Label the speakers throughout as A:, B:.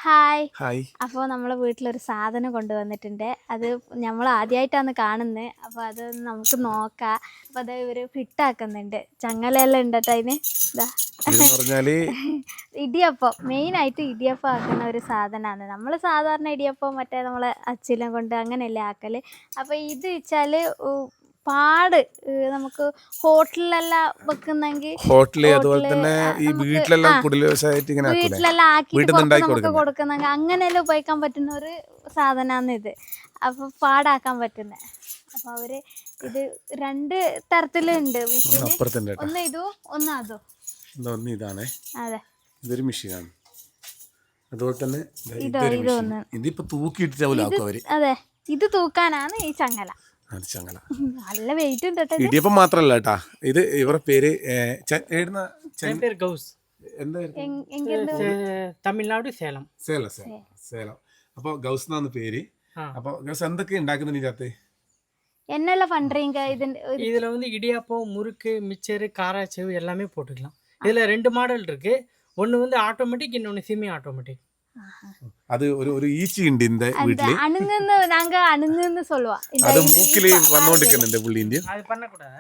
A: Hi.
B: Hi.
A: അപ്പോൾ നമ്മളെ വീട്ടിലൊരു സാധനം കൊണ്ടുവന്നിട്ടുണ്ട്. അത് നമ്മൾ ആദ്യമായിട്ടാണ് കാണുന്നത്. അപ്പോൾ അത് നമുക്ക് നോക്കാം. അപ്പോൾ അത് ഇവർ ഫിറ്റാക്കുന്നുണ്ട്. ചങ്ങലയെല്ലാം ഉണ്ട് കേട്ടോ അതിന്. ഇതാ
B: ഇതെന്ന് പറഞ്ഞാല്
A: ഇടിയപ്പം, മെയിനായിട്ട് ഇടിയപ്പം ആക്കുന്ന ഒരു സാധനമാണ്. നമ്മൾ സാധാരണ ഇടിയപ്പം മറ്റേ നമ്മളെ അച്ചിലും കൊണ്ട് അങ്ങനെയല്ലേ ആക്കൽ. അപ്പോൾ ഇത് വെച്ചാൽ പാട് നമുക്ക് ഹോട്ടലിലെല്ലാം വെക്കുന്നെങ്കിൽ
B: ഹോട്ടല് അതുപോലെ തന്നെ ഈ വീട്ടിലെല്ലാം കുടിൽ വ്യവസായമായിട്ട് ഇങ്ങനെ
A: വീട്ടിലെല്ലാം ആക്കിയിട്ട് നമുക്ക് കൊടുക്കുന്നെങ്കിൽ അങ്ങനെയെല്ലാം ഉപയോഗിക്കാൻ പറ്റുന്ന ഒരു സാധനമാണ് ഇത്. അപ്പോൾ പാടാക്കാൻ പറ്റുന്നത്. അപ്പോൾ അവർ ഇത് 2 തരത്തിലുണ്ട് മെഷീൻ. ഒന്ന് ഇതോ ഒന്ന് അതോ.
B: ഇതാണ്.
A: അതെ,
B: ഇതൊരു മെഷീനാണ്. അതുപോലെ തന്നെ
A: ഇതൊന്ന്
B: ഇതിപ്പോ തൂക്കിയിട്ടാവൂല അവര്.
A: അതെ, ഇത് തൂക്കാനാണ് ഈ ചങ്ങല.
B: ചങ്ങല
A: നല്ല വെയിറ്റ് ഉണ്ട് കേട്ടോ.
B: ഇടിയപ്പം മാത്രല്ല കേട്ടാ, ഇത് ഇവരുടെ പേര്
C: തമിഴ്നാട് സേലം.
B: സേലം. അപ്പൊ ഗൗസ് എന്നാണ് പേര്. അപ്പൊ ഗൗസ് എന്തൊക്കെ ഉണ്ടാക്കുന്നുണ്ട് ഇതിനകത്ത്?
A: என்னெல்லாம் பண்றீங்க?
C: இதுல இடியாப்பம், முறுக்கு, மிச்சர், காராச்சேவு எல்லாமே போட்டுக்கலாம். இதுல 2 மாடல் இருக்கு. ஒன்னு ஆட்டோமேட்டிக், இன்னொன்னு செமி ஆட்டோமேட்டிக்.
B: அது ஒரு ஈச்சி ഉണ്ട് இந்த வீட்ல.
A: அணுங்குன்னு நாங்க அணுங்குன்னு சொல்லுவோம்.
B: அது மூக்கில വന്നോണ്ടിരിക്കുന്നുണ്ട് പുള്ളിന്റെ.
C: அது பண்ண கூடாது.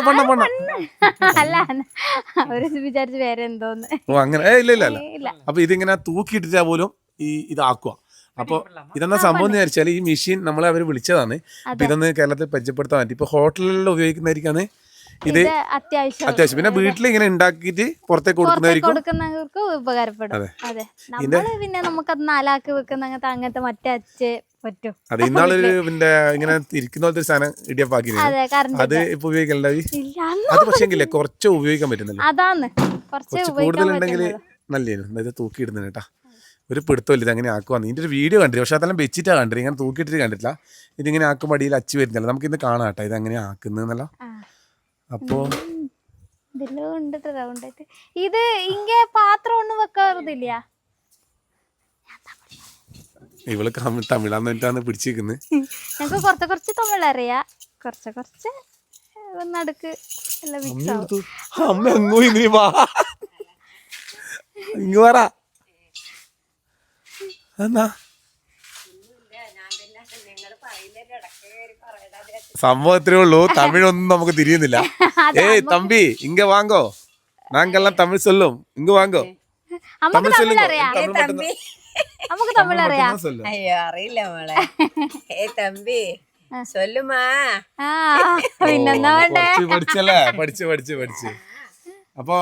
B: பண்ண
A: അല്ല, അവര് വിചാരിച്ചു വേറെ എന്തോന്ന്.
B: ഓ അങ്ങനെ. ഇല്ല. അപ്പൊ ഇതിങ്ങനെ തൂക്കിയിട്ടാ പോലും ഇതാക്കുക. അപ്പൊ ഇതെന്താ സംഭവം എന്ന് വിചാരിച്ചാൽ ഈ മെഷീൻ നമ്മളെ അവർ വിളിച്ചതാണ്. അപ്പൊ ഇതൊന്ന് കേരളത്തിൽ പരിചയപ്പെടുത്താൻ പറ്റി. ഇപ്പൊ ഹോട്ടലിലെല്ലാം ഉപയോഗിക്കുന്നതായിരിക്കാണ് ഇത് അത്യാവശ്യം. പിന്നെ വീട്ടിൽ ഇങ്ങനെ ഉണ്ടാക്കിയിട്ട് പുറത്തേക്ക്
A: കൊടുക്കുന്നവർക്ക് ഉപകാരപ്പെടും. അതെ, നമ്മള് പിന്നെ നമുക്കത് 4 ആക്കി വെക്കുന്ന അങ്ങനത്തെ മറ്റേ അച്ച് പറ്റും.
B: അതെ, ഇന്നാളൊരു പിന്നെ ഇങ്ങനെ ഇരിക്കുന്ന പോലത്തെ സാധനം ഇടിയപ്പാക്കി അത് ഇപ്പൊ ഉപയോഗിക്കണ്ട. അത് പക്ഷേങ്കിലേ കുറച്ച് ഉപയോഗിക്കാൻ പറ്റുന്നില്ല.
A: അതാണ്
B: കുറച്ച് കൂടുതലുണ്ടെങ്കിൽ നല്ലായിരുന്നു. ഇത് തൂക്കിയിടുന്നത് കേട്ടാ, ഒരു പിടുത്തമില്ല. ഇത് അങ്ങനെ ആക്കുവാന്ന്. ഇതിന്റെ ഒരു വീഡിയോ കണ്ടില്ല, പക്ഷെ അതെല്ലാം വെച്ചിട്ടാ കണ്ടില്ല. ഇങ്ങനെ തൂക്കിയിട്ടിട്ട് കണ്ടിട്ടില്ല. ഇതിങ്ങനെ ആക്കുമ്പോൾ അടിയിൽ അച്ചു വരുന്നില്ല. നമുക്ക് ഇന്ന് കാണാം കേട്ടോ ഇത് അങ്ങനെ ആക്കുന്നല്ല. അപ്പോ
A: ഇത് ഇങ്ങ പാത്രം ഒന്നും വെക്കാറില്ല.
B: ഇവള് തമിഴാന്ന് പറഞ്ഞിട്ടാണ് പിടിച്ചിരിക്കുന്നത്.
A: ഞങ്ങൾക്ക് കുറച്ച് തമിഴ് അറിയാം, കുറച്ച് നടുക്ക് എല്ലാം മിക്സ് ആവും.
B: അമ്മ എങ്ങോ ഇനി വാ ഇങ്ങ് പറ എന്നാ സംഭവം ഇത്രേ ഉള്ളൂ. തമിഴൊന്നും നമുക്ക് തിരിയുന്നില്ല. ഏയ് തമ്പി ഇങ്ങ വാങ്ങോ, നാങ്കെല്ലാം തമിഴ് ചൊല്ലും. ഇങ്ങ വാങ്ങോ,
A: തമിഴ് ചൊല്ലുங்க. നമുക്ക് തമിഴ് അറിയാം.
D: അയ്യോ അറിയില്ല മോളെ. ഏ തമ്പി ചൊല്ലുമാ.
A: പിന്നെന്താ വേണ്ടേ,
B: പഠിച്ചല്ലേ, പഠിച്ച്. അപ്പൊ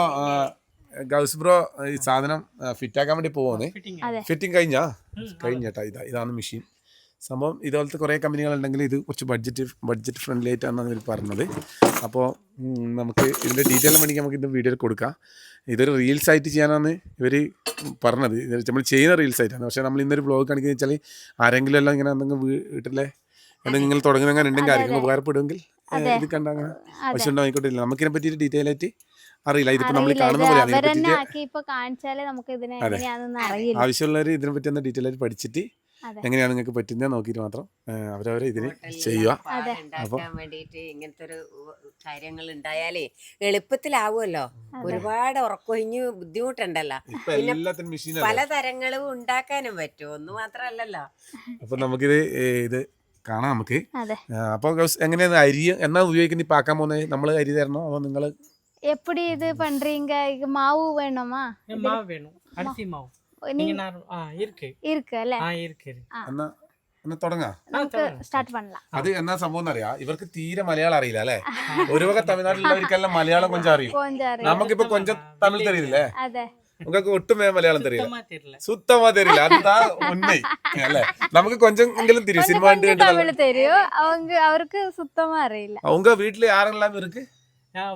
B: ഗൗസ് ബ്രോ ഈ സാധനം ഫിറ്റ് ആക്കാൻ വേണ്ടി പോവാണ്. ഫിറ്റിംഗ് കഴിഞ്ഞേട്ടാ. ഇതാണ് മെഷീൻ. സംഭവം ഇതുപോലത്തെ കുറേ കമ്പനികളുണ്ടെങ്കിൽ ഇത് കുറച്ച് ബഡ്ജറ്റ് ഫ്രണ്ട്ലി ആയിട്ടാണ് ഇവർ പറഞ്ഞത്. അപ്പോൾ നമുക്ക് ഇതിൻ്റെ ഡീറ്റെയിൽ വേണമെങ്കിൽ നമുക്ക് ഇതിൻ്റെ വീഡിയോയിൽ കൊടുക്കാം. ഇതൊരു റീൽസ് ആയിട്ട് ചെയ്യാനാണ് ഇവർ പറഞ്ഞത്. നമ്മൾ ചെയ്യുന്ന റീൽസ് ആയിട്ടാണ്. പക്ഷേ നമ്മൾ ഇന്നൊരു വ്ളോഗ് കാണിക്കുന്നത് വെച്ചാൽ ആരെങ്കിലും എല്ലാം ഇങ്ങനെ എന്തെങ്കിലും വീട്ടിലെ എന്തെങ്കിലും തുടങ്ങുന്ന ഉണ്ടെങ്കിൽ ആരെങ്കിലും ഉപകാരപ്പെടുമെങ്കിൽ ഇത് കണ്ട അങ്ങനെ ആവശ്യമുണ്ടോ ആയിക്കോട്ടില്ല. നമുക്കിതിനെ പറ്റിയിട്ട് ഡീറ്റെയിൽ ആയിട്ട് അറിയില്ല. ഇതിപ്പോൾ നമ്മൾ കാണുന്ന പോലെയാണ്. ആവശ്യമുള്ളവർ ഇതിനെ പറ്റി ഒന്ന് ഡീറ്റെയിൽ ആയിട്ട് പഠിച്ചിട്ട് എങ്ങനെയാണ് നിങ്ങൾക്ക് പറ്റുന്നത് നോക്കിയിട്ട് മാത്രം അവരവരെ ഇതിന് ചെയ്യുക.
D: വേണ്ടിയിട്ട് ഇങ്ങനത്തെ ഒരു കാര്യങ്ങൾ ഉണ്ടായാലേ എളുപ്പത്തിലാവുമല്ലോ. ഒരുപാട് ഉറക്കൊഴിഞ്ഞ് ബുദ്ധിമുട്ടുണ്ടല്ലോ. പിന്നെ പലതരങ്ങളും ഉണ്ടാക്കാനും പറ്റും, ഒന്ന് മാത്രല്ലല്ലോ.
B: അപ്പൊ നമുക്കിത് ഇത് കാണാം നമുക്ക്. അപ്പൊ എങ്ങനെയാണ് അരി എന്നാ ഉപയോഗിക്കുന്നത്? ഇപ്പൊ ആക്കാൻ പോകുന്നത് നമ്മൾ അരി തരണോ അതോ നിങ്ങള്
A: எப்படி இது பண்றீங்க? மாவு வேணுமா?
C: மாவு வேணும், அரிசி மாவு இருக்கு
A: അല്ലേ?
B: എന്നാ തുടങ്ങാം,
A: സ്റ്റാർട്ട് பண்ணலாம்.
B: അത് എന്നാ സംഭവം അറിയാം. ഇവർക്ക് തീരെ മലയാളം അറിയില്ല അല്ലേ? ഒരു വക തമിഴ്നാട്ടിലുള്ളവർക്കെല്ലാം മലയാളം കൊഞ്ചം അറിയും. നമുക്കിപ്പോ കൊഞ്ചം തമിഴ് തരില്ലേ? നമുക്ക് ഒട്ടുമേ മലയാളം തരില്ല, സുത്തമാ തരില്ല. അതാ ഉണ്മ അല്ലേ? നമുക്ക് കൊഞ്ചം എങ്കിലും തരും. സിനിമ
A: തമിഴ് തരൂ, അവർക്ക് സുത്തമാ അറിയില്ല.
B: அவங்க வீட்டுல யாரெல்லாம் இருக்கு?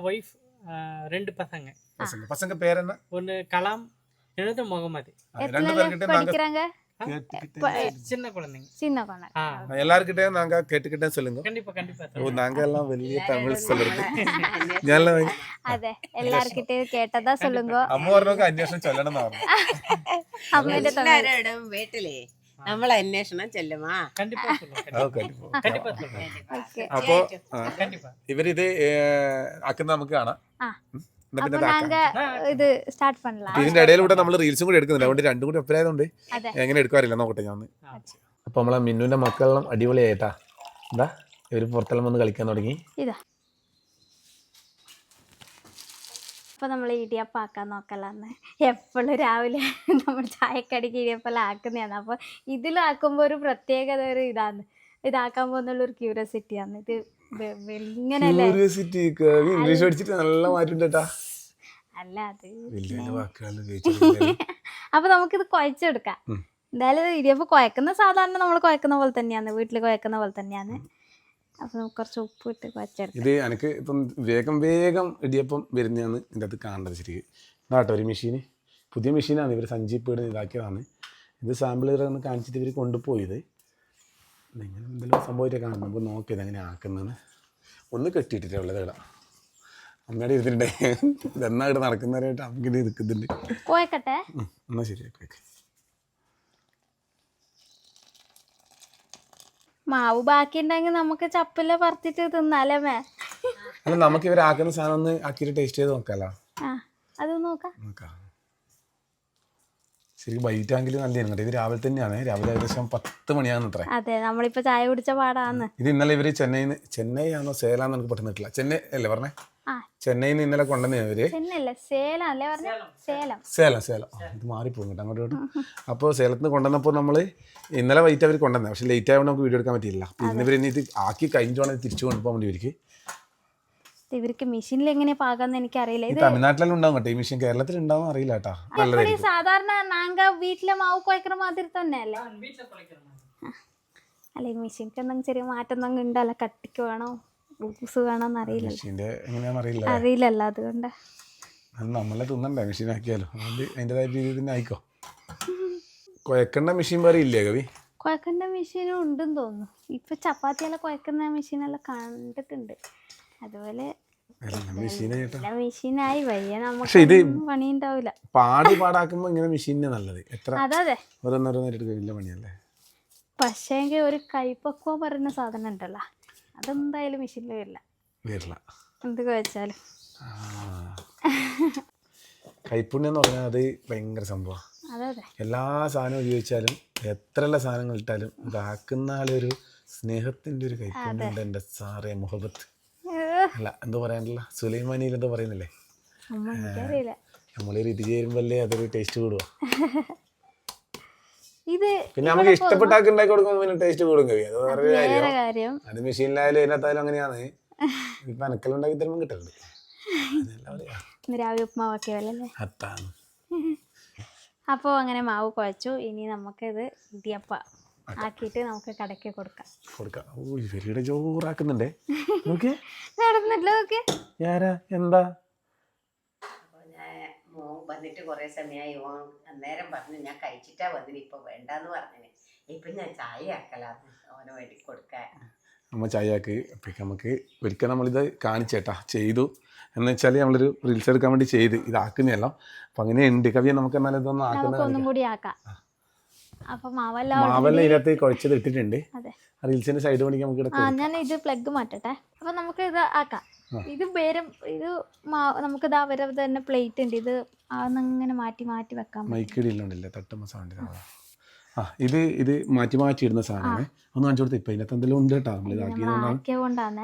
C: வைஃப், 2
B: பசங்க பேர் என்ன?
C: ஒன்னு கலாம், இன்னொரு முகமது.
A: படிக்கிறாங்க,
C: சின்ன குழந்தைங்க.
B: எல்லார்கிட்டயும் நாங்க கேட்டுக்கிட்டேன் சொல்லுங்க.
C: கண்டிப்பா
B: நாங்க எல்லாம் வெளிய தமிழ் சொல்றது.
A: അതെ, എല്ലാർക്കിട്ടേയും കേട്ടതാ சொல்லுங்க.
B: അമ്മ പറഞ്ഞൊക്കെ അന്വേഷണം ചൊല്ലണം.
D: വീട്ടിലേ നമ്മളെ അന്വേഷണം ചെല്ലുമാ.
B: അപ്പോ ഇവരിത് ആക്കുന്ന നമുക്ക് കാണാം. എന്നാ
A: അപ്പൊ
B: പിന്നെ
A: നാങ്ക ഇത് സ്റ്റാർട്ട് പണലാം.
B: ഇതിന്റെ ഇടയിലൂടെ നമ്മൾ റീൽസും കൂടി എടുക്കുന്നില്ല, അതുകൊണ്ട് രണ്ടും കൂടി ഒപ്പരായതുകൊണ്ട്
A: അതെ.
B: എങ്ങനെ എടുക്കാറില്ല, നോക്കട്ടെ ഞാൻ. അപ്പൊ നമ്മളെ മിന്നുവിന്റെ മക്കളെല്ലാം അടിപൊളിയായിട്ടാ. എന്താ ഇവര് പുറത്തെല്ലാം വന്ന് കളിക്കാൻ തുടങ്ങി.
A: ഇതാ അപ്പൊ നമ്മൾ ഇടിയപ്പം ആക്കാൻ നോക്കലാന്ന്. എപ്പോഴും രാവിലെ നമ്മൾ ചായക്കടിക്ക് ഇടിയപ്പം ആക്കുന്നതാണ്. അപ്പൊ ഇതിലാക്കുമ്പോ ഒരു പ്രത്യേകത ഒരു ഇതാണ്, ഇതാക്കാൻ പോകുന്നുള്ള ഒരു ക്യൂരിയോസിറ്റിയാണ്. ഇത് ഇങ്ങനെയല്ലേ
B: ക്യൂരിയോസിറ്റി ഇംഗ്ലീഷ് പഠിച്ചിട്ട് നല്ല മാറ്റിട്ടാ.
A: അല്ല അത്
B: വലിയ വലിയ വാക്കുകൾ ഉപയോഗിച്ചിട്ട്.
A: അപ്പൊ നമുക്കിത് കുഴച്ചെടുക്കാം. എന്തായാലും ഇടിയപ്പം കുഴക്കുന്ന സാധാരണ നമ്മൾ കുഴക്കുന്ന പോലെ തന്നെയാണ്, വീട്ടിൽ കുഴക്കുന്ന പോലെ തന്നെയാണ്. അപ്പൊ നമുക്ക് കുറച്ച് ഉപ്പ് ഇട്ട് കുഴച്ചെടുക്കാം.
B: ഇത് എനിക്ക് ഇപ്പം വേഗം വേഗം ഇടിയപ്പം വരുന്നതാണ് ഇതിൻ്റെ അകത്ത് കാണേണ്ടത് ശരിക്കും. ഇതാട്ടോ ഒരു മെഷീന്, പുതിയ മെഷീനാണ്, ഇവർ സഞ്ജീപ്പീട് ഇതാക്കിയതാണ്. ഇത് സാമ്പിൾ ഒന്ന് കാണിച്ചിട്ട് ഇവർ കൊണ്ടുപോയത്. ഇങ്ങനെ എന്തെങ്കിലും സംഭവമായിട്ട് കാണും, നമുക്ക് നോക്കിയത് എങ്ങനെ ആക്കുന്നതെന്ന്. ഒന്ന് കെട്ടിയിട്ടിട്ടേ ഉള്ളത് ഇവിടെ അമ്മയുടെ ഇരുത്തിട്ടുണ്ടേ. ഇതെന്നാ ഇവിടെ നടക്കുന്നവരായിട്ട് അമ്മക്കിട്ട് നിൽക്കുന്നുണ്ട്.
A: കുഴക്കട്ടെ
B: എന്നാൽ ശരി. ഓക്കെ.
A: മാവ് ബാക്കി ഉണ്ടെങ്കിൽ നമുക്ക് ചപ്പില പറത്തിട്ട് തിന്നാലേ മേ.
B: അല്ല നമുക്ക് ഇവരാക്കുന്ന സാധനം ഒന്ന് ആക്കിയിട്ട് ടേസ്റ്റ് ചെയ്ത് നോക്കാമല്ലോ.
A: ആ അത് നോക്കാം.
B: ശരിക്കും വൈകിട്ട് ആണെങ്കിലും നല്ലതാണ് കേട്ടോ. ഇത് രാവിലെ തന്നെയാണ്, രാവിലെ ഏകദേശം 10 മണിയാണെന്ന് അത്ര.
A: അതെ, നമ്മളിപ്പോ ചായ കുടിച്ച പാടാന്ന്.
B: ഇത് ഇന്നലെ ഇവര് ചെന്നൈ ആണോ സേലാന്ന് എനിക്ക് പെട്ടെന്നിട്ടില്ല. ചെന്നൈ അല്ലേ പറഞ്ഞേ? ചെന്നൈയിൽ നിന്ന് ഇന്നലെ കൊണ്ടുവന്നേ ഇവര്. സേലം ഇത് മാറിപ്പോകും കേട്ടോ അങ്ങോട്ട് ഇങ്ങോട്ട്. അപ്പോൾ സേലത്ത് നിന്ന് കൊണ്ടുവന്നപ്പോൾ നമ്മൾ ഇന്നലെ വൈകിട്ട് അവർ കൊണ്ടുവന്നേ, പക്ഷെ ലേറ്റ് ആയതുകൊണ്ട് നമുക്ക് വീഡിയോ എടുക്കാൻ പറ്റിയില്ല. അപ്പോൾ ഇന്ന് ഇവർ ഇത് ആക്കി കഴിഞ്ഞോണ്ട് തിരിച്ചു കൊണ്ടുപോകാൻ വേണ്ടി
A: ഇവർക്ക് മെഷീനിൽ എങ്ങനെ പാകാന്ന് എനിക്ക് അറിയില്ല. ഇത്
B: തമിഴ്നാട്ടിലെല്ലാം ഉണ്ടാവും കേട്ടോ ഈ മെഷീൻ, കേരളത്തിൽ ഉണ്ടാവും അറിയില്ല കേട്ടോ.
A: സാധാരണ നാങ്ക വീട്ടിലെ മാവ് കുഴക്കുന്ന മാതിരി തന്നെ അല്ലേ? അല്ലെ മെഷീൻക്ക് എന്തെങ്കിലും ചെറിയ മാറ്റം എന്തെങ്കിലും ഉണ്ടല്ലോ, കട്ടിക്ക് വേണോ ലൂസ് വേണോന്ന് അറിയില്ലല്ലോ. അറിയില്ലല്ലോ, അതുകൊണ്ട്
B: നമ്മളെ തിന്നണ്ടേ മെഷീൻ ആക്കിയാലോ, അതുകൊണ്ട് അതിൻ്റെതായ രീതിയിൽ തന്നെ ആയിക്കോ. കുഴക്കേണ്ട മെഷീൻ വേറെ ഇല്ലേ കവി?
A: കുഴക്കേണ്ട മെഷീനും ഉണ്ടെന്ന് തോന്നുന്നു. ഇപ്പൊ ചപ്പാത്തിയെല്ലാം കുഴക്കുന്ന മെഷീനെല്ലാം കണ്ടിട്ടുണ്ട്. അതുപോലെ മെഷീനായി വയ്യ, നമുക്ക് പണി ഉണ്ടാവില്ല.
B: പാടാക്കുമ്പോ ഇങ്ങനെ മെഷീനെ നല്ലത്. എത്ര
A: അതെ
B: ഓരോന്നോരോന്നായിട്ട് വലിയ പണിയല്ലേ.
A: പക്ഷേ ഒരു കൈപ്പക്വം പറയുന്ന സാധനം ഉണ്ടല്ലോ, അതെന്തായാലും മെഷീനിൽ വരില്ല എന്ത് കഴിച്ചാലും.
B: കൈപ്പുണ്യം എന്ന് പറഞ്ഞാൽ അത് ഭയങ്കര സംഭവമാണ്. എല്ലാ സാധനവും ഉപയോഗിച്ചാലും എത്രയുള്ള സാധനങ്ങൾ ഇട്ടാലും ഇതാക്കുന്ന ആളൊരു സ്നേഹത്തിന്റെ ഒരു കൈപ്പുണ്യം ഉണ്ട്. എൻ്റെ സാറേ മുഹബത്ത് അല്ല എന്തോ പറയാനില്ല, സുലൈമാനിയിൽ എന്തോ പറയുന്നില്ലേ, നമ്മളൊരു ഇത് ചേരുമ്പല്ലേ അതൊരു ടേസ്റ്റ് കൂടുക. പിന്നെ നമുക്ക് ഇഷ്ടപ്പെട്ടാക്കി ഉണ്ടാക്കി കൊടുക്കുമ്പോൾ പിന്നെ ടേസ്റ്റ് കൂടും കവി, അത് വേറെ കാര്യം. അത് മെഷീനിലായാലും ഇതിനകത്തായാലും അങ്ങനെയാണ്. ഇപ്പൊ അനക്കലുണ്ടാക്കി തരുമ്പോൾ കിട്ടലുണ്ട്.
A: രാവിലെ ഉപ്മാവൊക്കെ
B: അത്താണ്.
A: അപ്പോൾ അങ്ങനെ മാവ് കുഴച്ചു. ഇനി നമുക്കിത് ഇടിയപ്പ ആക്കിയിട്ട് നമുക്ക് കടയ്ക്ക് കൊടുക്കാം.
B: ഓ ഇവരുടെ ചോറാക്കുന്നുണ്ടേ.
D: എന്താ വന്നിട്ട് കുറെ സമയമായി. അന്നേരം പറഞ്ഞു ഞാൻ കഴിച്ചിട്ടാ വന്നിന്, ഇപ്പൊ വേണ്ടെന്ന് പറഞ്ഞിന്. ഇപ്പൊ ഞാൻ ചായ ആക്കലാന്ന് ഓന് വേണ്ടി കൊടുക്കാൻ.
B: അമ്മ ചായ ആക്കി. അപ്പം നമുക്ക് ഒരിക്കൽ നമ്മളിത് കാണിച്ചേട്ടാ ചെയ്തു എന്ന് വെച്ചാൽ നമ്മളൊരു റീൽസ് എടുക്കാൻ വേണ്ടി ചെയ്ത് ഇതാക്കുന്നതല്ലോ. അപ്പം അങ്ങനെ ഉണ്ട് കവിയെ, നമുക്ക് എന്നാലും ഇതൊന്നും ആക്കുന്നത്.
A: അപ്പൊ മാവെല്ലാം
B: ഇതിനകത്ത് കുഴച്ചത് ഇട്ടിട്ടുണ്ട്. റീൽസിന്റെ സൈഡ് പണിക്ക് നമുക്ക്
A: ഞാൻ ഇത് പ്ലഗ് മാറ്റട്ടെ. അപ്പൊ നമുക്ക് ഇത് ആക്കാം. ഇത് ഇത് നമുക്ക് ഇതാ വരെ തന്നെ പ്ലേറ്റ് ഉണ്ട്. ഇത് അങ്ങനെ മാറ്റി മാറ്റി വെക്കാം.
B: മൈക്കിടില്ലുണ്ടല്ലേ തട്ടുമ്പോ സൗണ്ട്. ഇത് മാറ്റി മാറ്റി ഇടുന്ന സാധനമാണ്. ഒന്ന് കാണിച്ചു കൊടുത്ത. ഇപ്പൊ ഇതിനകത്ത് എന്തെങ്കിലും ഉണ്ട് കേട്ടോ, നമ്മൾ
A: ഇതാക്കിയതുകൊണ്ടാണ്.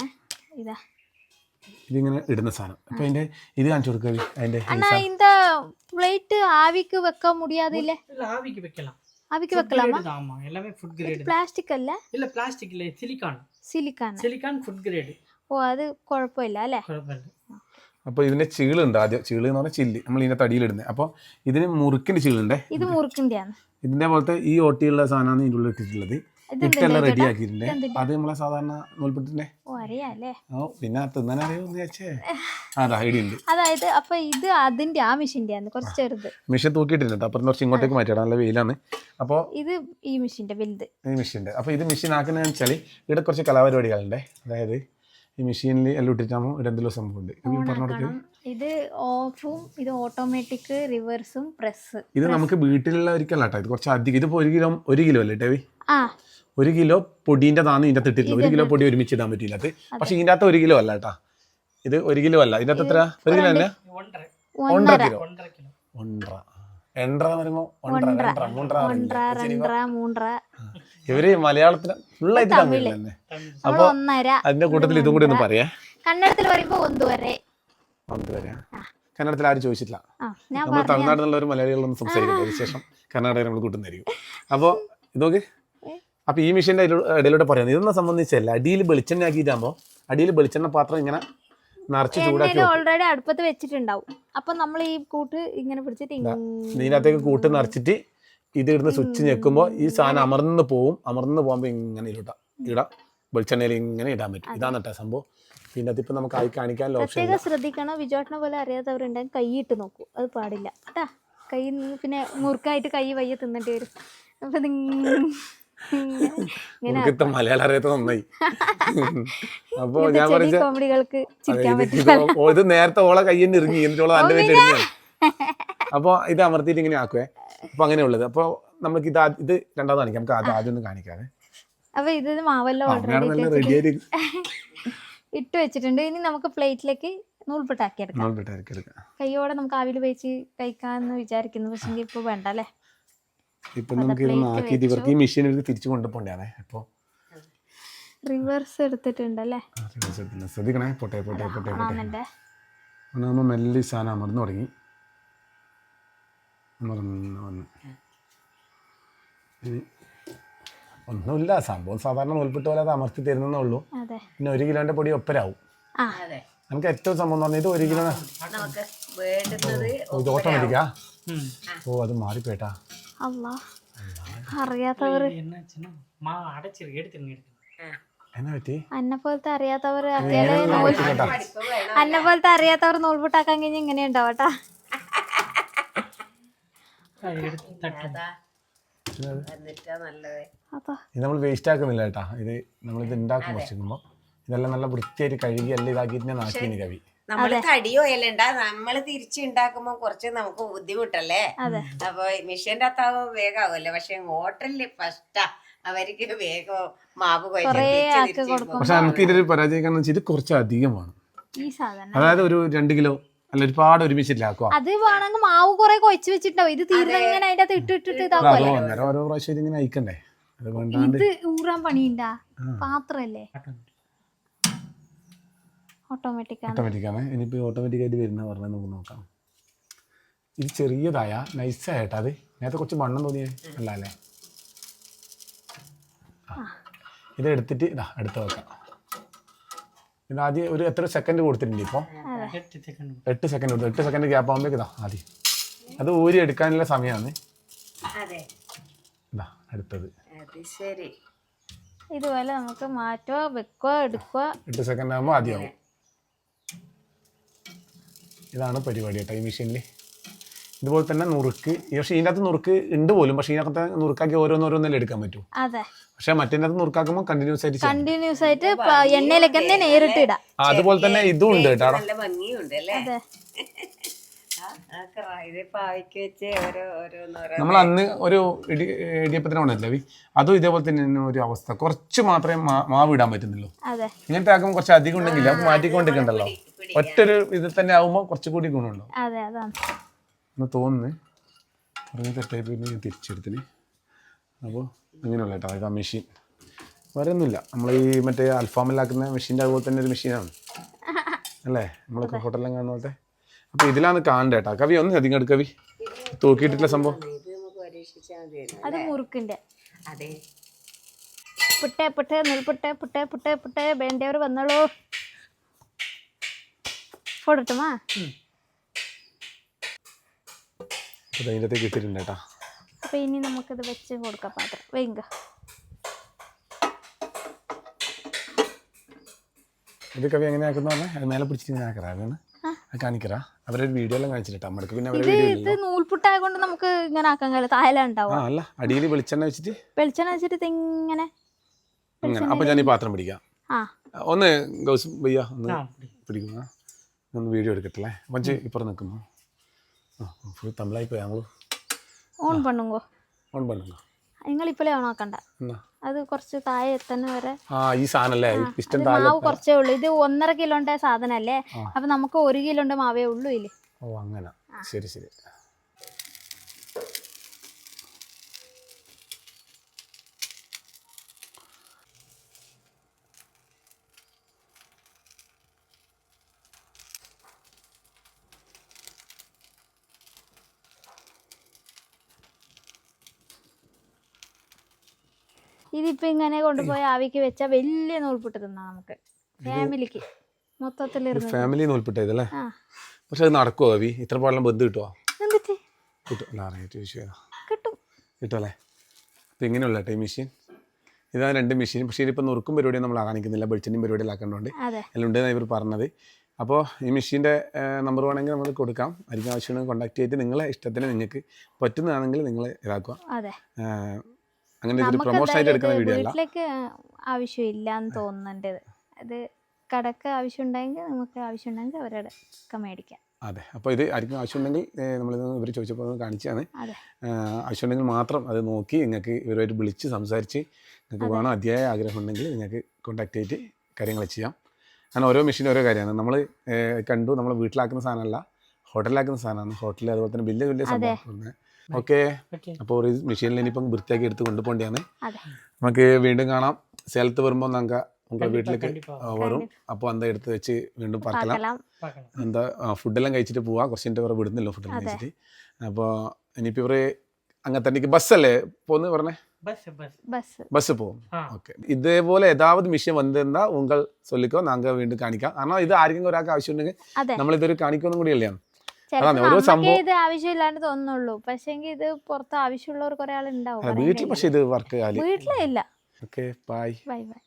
B: ഇതിങ്ങനെ ഇടുന്ന സാധനം. അപ്പൊ അതിന്റെ ഇത് കാണിച്ചു കൊടുക്ക. അതിന്റെ
A: പ്ലേറ്റ് ആവിക്ക് വെക്കാൻ മുടിയാതില്ലേ?
C: ആവിക്ക് വെക്കണം.
A: ആവിക്ക് വെക്കലാമോ?
C: ஆமா எல்லாமே ஃபுட் கிரேட்.
A: പ്ലാസ്റ്റിക് അല്ല?
C: இல்ல பிளாஸ்டிக் இல்ல, സിലിക്കൺ ഫുഡ് ഗ്രേഡ്.
A: ഓ അത് കുഴപ്പമില്ല അല്ലേ?
C: കുഴപ്പമില്ല.
B: അപ്പോൾ ഇതിന്റെ ചീളുണ്ട്. ആദ്യം ചീള് എന്ന് പറഞ്ഞാൽ ചില്ല് നമ്മൾ ഇതിന്റെ തടിയിലിടുന്നത്. അപ്പോൾ ഇതിന് മുറുക്കിന്റെ ചീളുണ്ടേ.
A: ഇത് മുറുക്കിന്റെയാണ്.
B: ഇതിന്റെ പോലത്തെ ഈ ഓട്ടിയുള്ള സാധനമാണ് ഇതിൻ്റെ ഉള്ളിൽ ഇട്ടിട്ടുള്ളത്. ഇട്ടെല്ലാം റെഡി ആക്കിയിട്ടുണ്ട്. അത് നമ്മളെ സാധാരണ നൂൽപുട്ടിന്റെ. പിന്നെ തിന്നാനറിയോന്ന് വെച്ചേ അതാ ഐഡിയ ഉണ്ട്.
A: അതായത് അപ്പൊ ഇത് അതിന്റെ ആ മെഷീന്റെ കുറച്ച് ചെറുത്.
B: മെഷീൻ തൂക്കിയിട്ടുണ്ട്. അപ്പുറം കുറച്ച് ഇങ്ങോട്ടേക്ക് മാറ്റിയാണ്, നല്ല വെയിലാണ്. അപ്പോൾ
A: ഇത് ഈ മെഷീന്റെ വലുത്.
B: ഈ മെഷീന്റെ. അപ്പോൾ ഇത് മെഷീൻ ആക്കുന്നതെന്ന് വെച്ചാൽ ഇവിടെ കുറച്ച് കലാപരിപാടികളുണ്ട്. അതായത് ഈ മെഷീനിൽ എല്ലാം ഇട്ടിട്ടാകുമ്പോൾ ഇവിടെ എന്തെങ്കിലും സംഭവമുണ്ട്.
A: ഇത് ഓഫും ഇത് ഓട്ടോമാറ്റിക് റിവേഴ്സും പ്രസ്.
B: ഇത് നമുക്ക് വീട്ടിലുള്ളവർക്കല്ല കേട്ടോ, ഇത് കുറച്ച് അധികം. ഇതിപ്പോൾ 1 കിലോ അല്ലേ ടേവി? 1 കിലോ പൊടീൻ്റെ താന്ന് ഇതിൻ്റെ അകത്ത് ഇട്ടിട്ടില്ല. 1 കിലോ പൊടി ഒരുമിച്ച് ഇടാൻ പറ്റില്ല. പക്ഷെ ഇതിൻ്റെ അകത്ത് 1 കിലോ അല്ല കേട്ടോ, ഇത് 1 കിലോ അല്ല, ഇതിനകത്ത് എത്ര 1 കിലോ തന്നെ
C: 1.5
B: 1.5 കിലോ
C: 1.5 കിലോ
B: 1.5 എണ്ട്ര എന്ന് പറയുമ്പോ
A: 3
B: ഇവര് മലയാളത്തിന് ഫുള്ളായിട്ട് തമിഴ് തന്നെ. അപ്പൊ
A: 1.5
B: അതിന്റെ കൂട്ടത്തിൽ ഇതും കൂടി ഒന്ന് പറയാ.
A: കന്നഡത്തിൽ പറയുമ്പോ 1 വരെ.
B: കന്നഡത്തിൽ ആരും ചോദിച്ചിട്ടില്ല.
A: ഞാൻ
B: നമ്മൾ തമിഴ്നാട്ടിൽ നിന്നുള്ള ഒരു മലയാളികളൊന്നും സംസാരിക്കില്ല, അതിനുശേഷം കർണാടക നമ്മൾ കൂട്ടുന്നതായിരിക്കും. അപ്പോൾ ഇതൊക്കെ അപ്പോൾ ഈ മെഷീൻ്റെ ഇടയിലൂടെ പറയാം. ഇതൊന്നും സംബന്ധിച്ചല്ല, അടിയിൽ വെളിച്ചെണ്ണ ആക്കിയിട്ടാകുമ്പോൾ അടിയിൽ വെളിച്ചെണ്ണ പാത്രം ഇങ്ങനെ നിറച്ച് ചൂടാക്കി
A: ഓൾറെഡി അടുപ്പത്ത് വെച്ചിട്ടുണ്ടാവും. അപ്പൊ നമ്മൾ ഈ കൂട്ട് ഇങ്ങനെ പിടിച്ചിട്ട്
B: ഇതിനകത്തേക്ക് കൂട്ട് നിറച്ചിട്ട് ഇത് ഇടുന്ന സ്വിച്ച് ഞെക്കുമ്പോൾ ഈ സാധനം അമർന്ന് പോകുമ്പോൾ ഇങ്ങനെ ഇടാം വെളിച്ചെണ്ണയിൽ ഇങ്ങനെ ഇടാൻ പറ്റും. ഇതാണ് കേട്ടോ സംഭവം. പിന്നെ അതിപ്പോൾ നമുക്ക് ആയി കാണിക്കാനുള്ള ഓപ്ഷൻ
A: പ്രത്യേകം ശ്രദ്ധിക്കണം. വിജോട്ടനെ പോലെ അറിയാത്തവരുണ്ടെങ്കിൽ കൈ ഇട്ട് നോക്കൂ, അത് പാടില്ല കേട്ടാ. കൈ പിന്നെ മുറുക്കായിട്ട് കൈ വയ്യ തിന്നിട്ട് വരും. അപ്പൊ
B: മലയാളം അറിയാത്ത നന്നായി. അപ്പൊ ഞാൻ പറഞ്ഞ
A: കോമഡികൾക്ക് ചിരിക്കാൻ പറ്റില്ല.
B: ഇത് നേരത്തെ ഓളെ കയ്യിൽ നിന്ന് ഇറങ്ങി, എന്നിട്ട് ഓളെ തന്റെ വീട്ടിൽ ഇറങ്ങിയാണ്. അപ്പോൾ ഇത് അമർത്തിയിട്ട് ഇങ്ങനെ ആക്കുവേ. അപ്പൊ അങ്ങനെയുള്ളത്. അപ്പോൾ നമുക്ക് ഇത് രണ്ടാമത് കാണിക്കാം. നമുക്ക് ആദ്യം ഒന്ന് കാണിക്കാതെ.
A: അപ്പൊ ഇത് മാവെല്ലാം ഓൾറെഡി ഇട്ട് വെച്ചിട്ടുണ്ട്. ഇനി നമുക്ക് പ്ലേറ്റിലേക്ക് നൂൽപുട്ടാക്കി എടുക്കാം. കൈയോടെ നമുക്ക് ആവിയിൽ വെച്ച് കഴിക്കാന്ന് വിചാരിക്കുന്നു. പക്ഷെ ഇപ്പൊ വേണ്ട അല്ലേ.
B: ഇപ്പൊ നമുക്ക് ഇതൊന്ന് ആക്കിയിട്ട് ഇവർക്ക് ഈ മെഷീൻ തിരിച്ചു കൊണ്ടുപോകണ്ടേ. അപ്പോൾ
A: റിവേഴ്സ് എടുത്തിട്ടുണ്ടല്ലേ.
B: ശ്രദ്ധിക്കണേ. പൊട്ടെ മെല്ലി സാധനം അമർന്നു തുടങ്ങി. ഒന്നുമില്ല, സംഭവം സാധാരണ നൂൽപുട്ട് പോലെ അത് അമർത്തി തരുന്നേ ഉള്ളൂ. പിന്നെ 1 കിലോന്റെ പൊടി ഒപ്പരാവും. നമുക്ക് ഏറ്റവും സംഭവം എന്ന് പറഞ്ഞാൽ ഇത് 1 കിലോ ഓട്ടോമാറ്റിക്കാ. ഓ അത് മാറിപ്പോയിട്ടാ.
A: അറിയാത്തവർ
B: എന്നാ പറ്റി?
A: അന്നെ പോലത്തെ അറിയാത്തവർ നൂൽപുട്ടാക്കാൻ കഴിഞ്ഞാൽ ഇങ്ങനെ ഉണ്ടാവട്ടാ.
B: ഇത് നമ്മൾ വേസ്റ്റ് ആക്കുന്നില്ല കേട്ടാ. ഇത് നമ്മളിത് ഉണ്ടാക്കും കുറച്ചുമ്പോ ഇതെല്ലാം നല്ല വൃത്തിയായിട്ട് കഴുകി എല്ലാം ഇതാക്കിയിട്ട് ഞാൻ ആക്കിയതിന് കവി.
D: നമ്മള് തടിയോ എല്ലാം നമ്മള് തിരിച്ചുണ്ടാക്കുമ്പോ കുറച്ച് നമുക്ക് ബുദ്ധിമുട്ടല്ലേ. അപ്പൊ മിഷീന്റെ അകത്താവും വേഗാവുമല്ലോ. പക്ഷെ ഹോട്ടലില് ഫസ്റ്റാ അവർക്ക് വേഗം മാവ്
B: പക്ഷെ നമുക്ക് ഇതൊരു പരാജയം കാരണം വെച്ചാൽ ഇത് കുറച്ച് അധികമാണ്. അതായത് ഒരു 2 കിലോ അല്ല ഒരുപാട് ഒരുമിച്ചിട്ടാക്കുക.
A: അത് വേണമെങ്കിൽ മാവ് കുറെ കൊഴിച്ച് വെച്ചിട്ടുണ്ടാവും. ഇത് തീർന്നിങ്ങനെ അതിന്റെ അകത്ത് ഇട്ടിട്ട്
B: ഓരോ പ്രാവശ്യം ഇങ്ങനെ അയക്കണ്ടേ.
A: ഇത് ഊറാൻ പണിയുണ്ടാ. പാത്രല്ലേ
B: ഓട്ടോമാറ്റിക്കാണ്. ഇനിയിപ്പോൾ ഓട്ടോമാറ്റിക്കായിട്ട് വരുന്ന പറഞ്ഞാൽ നമുക്ക് നോക്കാം. ഇത് ചെറിയതായ നൈസായിട്ടാ. അത് നേരത്തെ കുറച്ച് വണ്ണം തോന്നിയേ അല്ല അല്ലേ. ഇത് എടുത്തിട്ട് ഇതാ എടുത്ത് വെക്കാം. ഇത് ആദ്യം ഒരു എത്ര സെക്കൻഡ് കൊടുത്തിട്ടുണ്ട് ഇപ്പോൾ? 8 സെക്കൻഡ് കൊടുത്തു. 8 സെക്കൻഡ് ഗ്യാപ്പ് ആകുമ്പോഴേക്ക് ഇതാ ആദ്യം അത് ഊരി എടുക്കാനുള്ള സമയമാണ്. ഇതാ അടുത്തത്
A: ഇതുപോലെ നമുക്ക് മാറ്റുക, വെക്കുക, എടുക്കുക.
B: 8 സെക്കൻഡ് ആകുമ്പോൾ ആദ്യമാവും. ഇതാണ് പരിപാടി കേട്ടോ ഈ മെഷീനിൽ. ഇതുപോലെ തന്നെ നുറുക്ക്. പക്ഷേ ഇതിൻ്റെ അകത്ത് നുറുക്ക് ഉണ്ട് പോലും. പക്ഷേ ഇതിനകത്ത് നുറുക്കാക്കി ഓരോന്നോരോന്നല്ലേ എടുക്കാൻ പറ്റൂ. പക്ഷെ മറ്റേ നുറുക്കാക്കുമ്പോൾ കണ്ടിന്യൂസ് ആയിട്ട്
A: എണ്ണയിലേക്ക് തന്നെ നേരിട്ട് ഇടാം.
B: അതുപോലെ തന്നെ ഇതും ഉണ്ട് കേട്ടോ. നമ്മൾ അന്ന് ഒരു ഇടിയപ്പത്തിന് കൊണ്ടല്ലേ അതും ഇതേപോലെ തന്നെ ഒരു അവസ്ഥ. കുറച്ച് മാത്രമേ മാവ് ഇടാൻ പറ്റുന്നുള്ളൂ. ഇങ്ങനത്തെ ആക്കുമ്പോൾ കുറച്ച് അധികം ഉണ്ടെങ്കിൽ അത് മാറ്റിക്കൊണ്ടിരിക്കണ്ടല്ലോ. ഒറ്റൊരു ഇതിൽ തന്നെ ആകുമ്പോൾ കുറച്ചുകൂടി ഗുണമുണ്ടോ എന്ന് തോന്നുന്നു. പറഞ്ഞ തെറ്റായി പോയി ഞാൻ തിരിച്ചെടുത്തിന്. അപ്പോൾ അങ്ങനെയുള്ള കേട്ടോ ഇത് ആ മെഷീൻ വേറൊന്നുമില്ല. നമ്മൾ ഈ മറ്റേ അൽഫാമിലാക്കുന്ന മെഷീൻ്റെ അതുപോലെ തന്നെ ഒരു മെഷീനാണ് അല്ലേ, നമ്മളൊക്കെ ഹോട്ടലിലും കാണുന്ന പോലത്തെ. അപ്പോൾ ഇതിലാണ് കാണേണ്ടത് കേട്ടോ. കവി ഒന്ന് അധികം എടുക്ക കവി തൂക്കിയിട്ടില്ല സംഭവം.
A: അത് മുറുക്കിൻ്റെ പുട്ടേ പുട്ടേ നെൽപുട്ടേ പുട്ടേ പുട്ടേ പുട്ടേ വേണ്ടവർ വന്നോളൂ. ഫോട്ടോട്ടുമാ
B: അതിൻ്റെ അകത്തേക്ക് ഇട്ടിട്ടുണ്ട് കേട്ടോ.
A: അപ്പോൾ ഇനി നമുക്കിത് വെച്ച് കൊടുക്കാം പാത്രം വേങ്ക.
B: ഇത് കവി എങ്ങനെ ആക്കുന്ന പറഞ്ഞാൽ അത് മേലെ പിടിച്ചിട്ട് ഇങ്ങനെ ആക്കറാ. അതാണ് അത് കാണിക്കറാ. അവരൊരു വീഡിയോ എല്ലാം കാണിച്ചിട്ടാ. നമ്മൾക്ക് പിന്നെ
A: ഇത് നൂൽപുട്ടായതുകൊണ്ട് നമുക്ക് ഇങ്ങനെ ആക്കാൻ കഴിയില്ല. താഴെ ഉണ്ടാവും.
B: അല്ല അടിയിൽ വെളിച്ചെണ്ണ വെച്ചിട്ട്
A: ഇങ്ങനെ.
B: അപ്പോൾ ഞാൻ ഈ പാത്രം പിടിക്കാം. ഒന്ന് ഗൗസ് ഭയ്യ ഒന്ന് പിടിക്കുന്ന ഒന്ന് വീഡിയോ എടുക്കട്ടല്ലേ. മഞ്ച് ഇപ്പുറം നിൽക്കുന്നു. ഫുൾ തമിഴായി പോയി. ഞങ്ങൾ
A: ഓൺ പണ്ണുങ്കോ
B: നിങ്ങൾ
A: ഇപ്പോഴേ ഓൺ ആക്കണ്ട. അത് കുറച്ച് താഴെ എത്തുന്ന വരെ
B: ആ ഈ സാധനല്ലേ ഈ പിസ്റ്റൺ
A: അത് മാവ് കുറച്ചേ ഉള്ളൂ. ഇത് 1.5 കിലോന്റെ സാധനല്ലേ, അപ്പൊ നമുക്ക് 1 കിലോന്റെ മാവേ ഉള്ളൂ ഇതില്.
B: ഓ അങ്ങനെ, ശരി ശരി.
A: ഇതിപ്പോ ഇങ്ങനെ കൊണ്ടുപോയി ആവിക്ക് വെച്ചാൽ വലിയ നൂൽപുട്ട് തിന്നാം നമുക്ക്, ഫാമിലിക്ക് മൊത്തത്തിലിരുന്ന്.
B: ഫാമിലി നൂൽപ്പിട്ട ഇതല്ലേ?
A: ആ
B: പക്ഷെ അത് നടക്കുമോ അവി? ഇത്ര പാടെല്ലാം ബന്ധ് കിട്ടുമോ?
A: എന്നിട്ട്
B: കിട്ടും അല്ല, അറിയാം ചോദിച്ചു
A: കിട്ടും.
B: കിട്ടുമല്ലേ? അപ്പം ഇങ്ങനെയുള്ള ഈ മെഷീൻ, ഇതാണ് 2 മെഷീൻ. പക്ഷേ ഇതിപ്പോൾ നുറുക്കും പരിപാടിയും നമ്മൾ കാണിക്കുന്നില്ല, വെളിച്ചെണ്ണയും പരിപാടിയെല്ലാം ആക്കേണ്ടതുകൊണ്ട്
A: അതെ
B: എല്ലാം ഉണ്ടെന്നാണ് ഇവർ പറഞ്ഞത്. അപ്പോൾ ഈ മെഷീൻ്റെ നമ്പർ വേണമെങ്കിൽ നമ്മൾ കൊടുക്കാം. ആയിരിക്കും ആവശ്യമുണ്ടെങ്കിൽ കോൺടാക്ട് ചെയ്തിട്ട് നിങ്ങളെ ഇഷ്ടത്തിന് നിങ്ങൾക്ക് പറ്റുന്നതാണെങ്കിൽ നിങ്ങൾ ഇതാക്കുക.
A: അതെ,
B: അങ്ങനെ ഇതൊരു പ്രൊമോഷൻ ആയിട്ട് എടുക്കുന്ന വീഡിയോ അല്ല.
A: വീട്ടിലേക്ക് ആവശ്യമില്ല എന്ന് തോന്നുന്നുണ്ട്. അത് കടക്ക് ആവശ്യമുണ്ടെങ്കിൽ നമുക്ക് ആവശ്യമുണ്ടെങ്കിൽ അവരുടെ ഒക്കെ മേടിക്കാം.
B: അതെ, അപ്പോൾ ഇത് ആർക്കും ആവശ്യമുണ്ടെങ്കിൽ നമ്മളിത് ഇവർ ചോദിച്ചപ്പോൾ ഒന്ന് കാണിച്ചാണ്.
A: അതെ,
B: ആവശ്യമുണ്ടെങ്കിൽ മാത്രം അത് നോക്കി നിങ്ങൾക്ക് ഇവരുമായിട്ട് വിളിച്ച് സംസാരിച്ച് നിങ്ങൾക്ക് വേണം അതിയായ ആഗ്രഹം ഉണ്ടെങ്കിൽ നിങ്ങൾക്ക് കോൺടാക്ട് ചെയ്തിട്ട് കാര്യങ്ങൾ ചെയ്യാം. അങ്ങനെ ഓരോ മെഷീനും ഓരോ കാര്യമാണ്. നമ്മൾ കണ്ടു, നമ്മൾ വീട്ടിലാക്കുന്ന സാധനമല്ല, ഹോട്ടലിലാക്കുന്ന സാധനമാണ്. ഹോട്ടലിൽ അതുപോലെ തന്നെ വലിയ വലിയ സംഭവം. ഓക്കെ, അപ്പോൾ ഒരു മെഷീനിൽ ഇനിയിപ്പം വൃത്തിയാക്കി എടുത്ത് കൊണ്ടുപോകേണ്ടതാണ്.
A: അതെ,
B: നമുക്ക് വീണ്ടും കാണാം. സേലത്ത് വരുമ്പോൾ നമുക്ക് വീട്ടിലേക്ക് വരും. അപ്പോൾ എന്താ എടുത്ത് വെച്ച് വീണ്ടും പറക്കലാം. എന്താ ഫുഡെല്ലാം കഴിച്ചിട്ട് പോവാം. കുറച്ചിൻ്റെ വേറെ വിടുന്നില്ല ഫുഡെല്ലാം കഴിച്ചിട്ട്. അപ്പോൾ ഇനിയിപ്പോൾ ഇവർ അങ്ങനെ തന്നെ ബസ്സല്ലേ പോകുന്നത് പറഞ്ഞേ? பஸ் போகும். ஓகே, இதேபோல ஏதாவது விஷயம் வந்திருந்தா உங்கள் சொல்லிக்கோ, நாங்க വീണ്ടും കാണിക്കാം. കാരണം ഇത് ആർക്കെങ്കിലും ഒരാൾക്ക് ആവശ്യമുണ്ടെങ്കിൽ നമ്മളിതൊരു കാണിക്കൊന്നും കൂടി അല്ലേ. അതാണ് ഓരോ സംഭവം.
A: ഇത് ആവശ്യമില്ലാണ്ട് തോന്നുള്ളൂ, പക്ഷേ ഇത് പുറത്ത് ആവശ്യമുള്ളവർ കുറെ ആൾ ഉണ്ടാവും
B: വീട്ടിൽ. പക്ഷെ ഇത് വർക്ക്
A: വീട്ടിലേ ഇല്ല.
B: Okay, bye
A: bye bye.